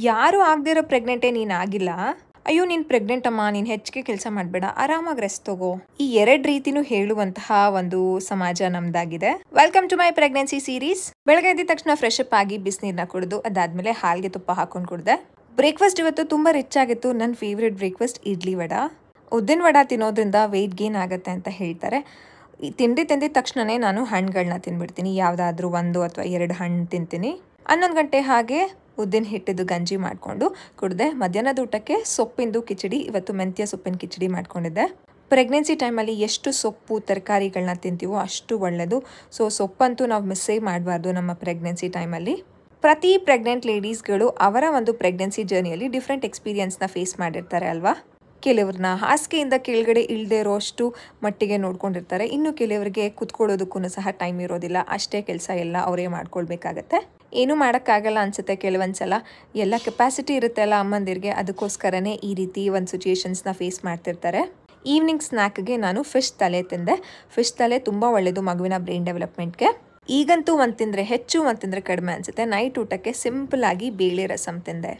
ಯಾರು ಆಗದಿರೋ ಪ್ರೆಗ್ನೆಂಟೇ ನೀನು ಆಗಿಲ್ಲ, ಅಯ್ಯೋ ನೀನು ಪ್ರೆಗ್ನೆಂಟ್ ಅಮ್ಮ, ನೀನು ಹೆಚ್ಚಿಗೆ ಕೆಲಸ ಮಾಡಬೇಡ, ಆರಾಮಾಗಿ ರೆಸ್ಟ್ ತಗೋ, ಈ ಎರಡು ರೀತಿನೂ ಹೇಳುವಂತಹ ಒಂದು ಸಮಾಜ ನಮ್ದಾಗಿದೆ. Welcome to my pregnancy series. ಬೆಳಗ್ಗೆ ಎದ್ದ ತಕ್ಷಣ ಫ್ರೆಶ್ ಅಪ್ ಆಗಿ ಬಿಸಿನೀರನ್ನ ಕುಡಿದು ಅದಾದ್ಮೇಲೆ ಹಾಲಿಗೆ ತುಪ್ಪ ಹಾಕೊಂಡು ಕುಡಿದೆ. ಬ್ರೇಕ್ಫಾಸ್ಟ್ ಇವತ್ತು ತುಂಬ ರಿಚ್ ಆಗಿತ್ತು. ನನ್ನ ಫೇವ್ರೆಟ್ ಬ್ರೇಕ್ಫಾಸ್ಟ್ ಇಡ್ಲಿ ವಡ. ಉದ್ದಿನ ವಡ ತಿನ್ನೋದ್ರಿಂದ ವೆಯ್ಟ್ ಗೇನ್ ಆಗುತ್ತೆ ಅಂತ ಹೇಳ್ತಾರೆ. ತಿಂದಿದ ತಕ್ಷಣನೇ ನಾನು ಹಣ್ಣುಗಳನ್ನ ತಿನ್ಬಿಡ್ತೀನಿ. ಯಾವುದಾದ್ರೂ 1 ಅಥವಾ 2 ಹಣ್ಣು ತಿಂತೀನಿ. 11 ಗಂಟೆ ಹಾಗೆ ಉದ್ದಿನ ಹಿಟ್ಟಿದ್ದು ಗಂಜಿ ಮಾಡಿಕೊಂಡು ಕುಡಿದೆ. ಮಧ್ಯಾಹ್ನದ ಊಟಕ್ಕೆ ಸೊಪ್ಪಿಂದು ಕಿಚಡಿ, ಇವತ್ತು ಮೆಂತ್ಯ ಸೊಪ್ಪಿನ ಕಿಚಡಿ ಮಾಡ್ಕೊಂಡಿದ್ದೆ. ಪ್ರೆಗ್ನೆನ್ಸಿ ಟೈಮಲ್ಲಿ ಎಷ್ಟು ಸೊಪ್ಪು ತರಕಾರಿಗಳನ್ನ ತಿಂತೀವೋ ಅಷ್ಟು ಒಳ್ಳೆಯದು. ಸೊ ಸೊಪ್ಪಂತೂ ನಾವು ಮಿಸ್ಸೇ ಮಾಡಬಾರ್ದು ನಮ್ಮ ಪ್ರೆಗ್ನೆನ್ಸಿ ಟೈಮಲ್ಲಿ. ಪ್ರತಿ ಪ್ರೆಗ್ನೆಂಟ್ ಲೇಡೀಸ್ಗಳು ಅವರ ಒಂದು ಪ್ರೆಗ್ನೆನ್ಸಿ ಜರ್ನಿಯಲ್ಲಿ ಡಿಫ್ರೆಂಟ್ ಎಕ್ಸ್ಪೀರಿಯನ್ಸ್ನ ಫೇಸ್ ಮಾಡಿರ್ತಾರೆ ಅಲ್ವಾ. ಕೆಲವ್ರನ್ನ ಹಾಸಿಗೆಯಿಂದ ಕೆಳಗಡೆ ಇಳದೇ ಇರೋ ಅಷ್ಟು ಮಟ್ಟಿಗೆ ನೋಡ್ಕೊಂಡಿರ್ತಾರೆ. ಇನ್ನು ಕೆಲವರಿಗೆ ಕುತ್ಕೊಳ್ಳೋದಕ್ಕೂ ಸಹ ಟೈಮ್ ಇರೋದಿಲ್ಲ. ಅಷ್ಟೇ ಕೆಲಸ ಎಲ್ಲ ಅವರೇ ಮಾಡ್ಕೊಳ್ಬೇಕಾಗತ್ತೆ. ಏನೂ ಮಾಡೋಕ್ಕಾಗಲ್ಲ ಅನಿಸುತ್ತೆ ಕೆಲವೊಂದ್ಸಲ. ಎಲ್ಲ ಕೆಪಾಸಿಟಿ ಇರುತ್ತೆ ಅಲ್ಲ ಅಮ್ಮಂದಿರಿಗೆ, ಅದಕ್ಕೋಸ್ಕರನೇ ಈ ರೀತಿ ಒಂದು ಸಿಚುಯೇಷನ್ಸ್ನ ಫೇಸ್ ಮಾಡ್ತಿರ್ತಾರೆ. ಈವ್ನಿಂಗ್ ಸ್ನ್ಯಾಕ್ಗೆ ನಾನು ಫಿಶ್ ತಲೆ ತಿಂದೆ. ಫಿಶ್ ತಲೆ ತುಂಬ ಒಳ್ಳೆಯದು ಮಗುವಿನ ಬ್ರೈನ್ ಡೆವಲಪ್ಮೆಂಟ್ಗೆ. ಈಗಂತೂ ಒಂದು ತಿಂದರೆ ಹೆಚ್ಚು, ಒಂದು ತಿಂದರೆ ಕಡಿಮೆ ಅನಿಸುತ್ತೆ. ನೈಟ್ ಊಟಕ್ಕೆ ಸಿಂಪಲ್ ಆಗಿ ಬೇಳೆ ರಸಮ್ ತಿಂದೆ.